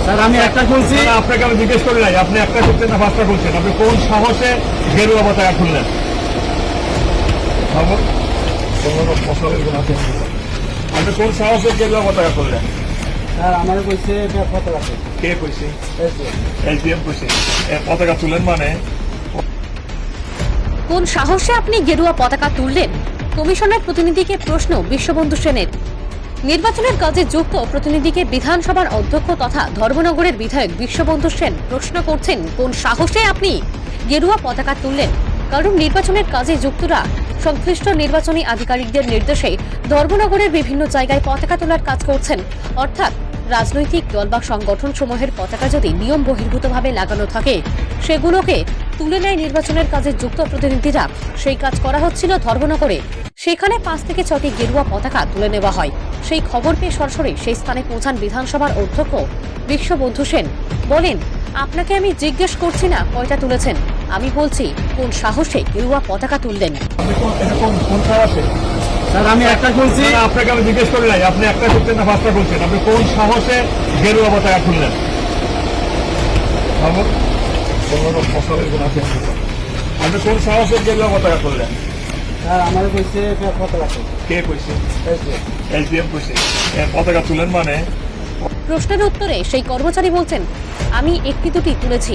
Sir আমি একটা খুলছি। আপনাকে আমি জিজ্ঞেস করি নাই, আপনি একটা করছেন না পাঁচটা করছেন, আপনি কোন সাহসে গেরুয়া পতাকা খুললেন? আপনি কোন সাহসে গেরুয়া পতাকা খুললেন? স্যার আমার কইছে পতাকা। কে কইছে? এসডিএম কইছে। পতাকা তুলেন মানে? কোন সাহসে আপনি গেরুয়া পতাকা তুললেন? কমিশনের প্রতিনিধিকে প্রশ্ন বিশ্ববন্ধু সেনের। নির্বাচনের কাজে যুক্ত প্রতিনিধিকে বিধানসভার অধ্যক্ষ তথা ধর্মনগরের বিধায়ক বিশ্ববন্ধু সেন প্রশ্ন করছেন, কোন সাহসে আপনি গেরুয়া পতাকা তুললেন? কারণ নির্বাচনের কাজে যুক্তরা সংশ্লিষ্ট নির্বাচনী আধিকারিকদের নির্দেশে ধর্মনগরের বিভিন্ন জায়গায় পতাকা তোলার কাজ করছেন। অর্থাৎ রাজনৈতিক দল বা সংগঠন সমূহের পতাকা যদি নিয়ম বহির্ভূতভাবে লাগানো থাকে, সেগুলোকে তুলে নেয় নির্বাচনের কাজে যুক্ত প্রতিনিধিরা। সেই কাজ করা হচ্ছিল ধর্মনগরে। সেখানে 5 থেকে 6টি গেরুয়া পতাকা তুলে নেওয়া হয়। সেই খবর পেয়ে সরাসরি সেই স্থানে পৌঁছান বিধানসভার অধ্যক্ষ বিশ্ববন্ধু সেন। বলেন, আপনাকে আমি জিজ্ঞেস করছি না কয়টা তুলেছেন, আমি বলছি কোন সাহসে গেরুয়া পতাকা তুললেন। কোন সাহসে? স্যার আমি একটা খুলছি। আপনাকে আমি জিজ্ঞেস করি নাই, আপনি একটা করছেন না পাঁচটা করছেন, আপনি কোন সাহসে গেরুয়া পতাকা খুললেন? আপনি কোন সাহসে গেরুয়া পতাকা খুললেন? স্যার আমার কইছে পতাকা। কে কইছে? এসডিএম কইছে। পতাকা তুলেন মানে? প্রশ্নের উত্তরে সেই কর্মচারী বলছেন, আমি একটি দুটি তুলেছি।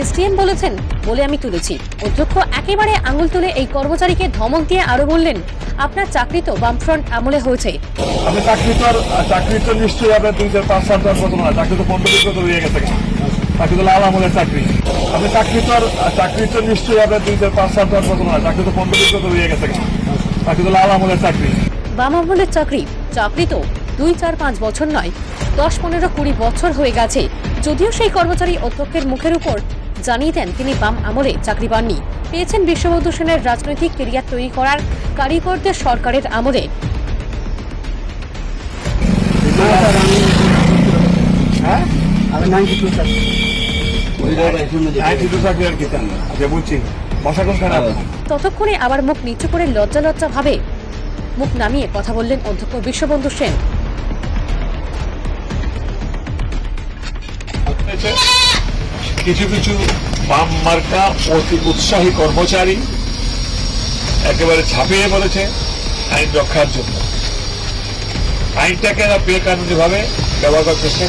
এসডিএম বলেছেন বলে আমি তুলেছি। অধ্যক্ষ একেবারে আঙুল তুলে এই কর্মচারীকে ধমক দিয়ে আরো বললেন, আপনার চাকরি তো বামফ্রন্ট আমলে হয়েছে। আপনি চাকরি তো নিশ্চয়ই আপনার 2005 সাল তো প্রথম না, চাকরি তো 15 বছর হয়ে গেছে। চাকরি তো লাল আমলের চাকরি। আপনি চাকরি তো নিশ্চয়ই আপনার 2005 সাল তো প্রথম না, চাকরি তো 15 বছর হয়ে গেছে। চাকরি তো লাল আমলের চাকরি। বাম আমলের চাকরি তো 2, 4, 5 বছর নয়, 10, 15, 20 বছর হয়ে গেছে। যদিও সেই কর্মচারী অধ্যক্ষের মুখের উপর জানিয়ে দেন তিনি বাম আমলে চাকরি পাননি, পেয়েছেন বিশ্ববন্ধু সেনের রাজনৈতিক কেরিয়ার তৈরি করার কারিগরদের সরকারের আমলে। আমি 92 স্যার। ততক্ষণে আবার মুখ নিচু করে লজ্জা ভাবে মুখ নামিয়ে কথা বললেন অধ্যক্ষ বিশ্ববন্ধু সেন। কিছু বাম মার্কা অতি উৎসাহী কর্মচারী একেবারে ঝাঁপিয়ে পড়েছে আইন রক্ষার জন্য। আইনটাকে বেকানুনি ভাবে ব্যবহার করার চেষ্টা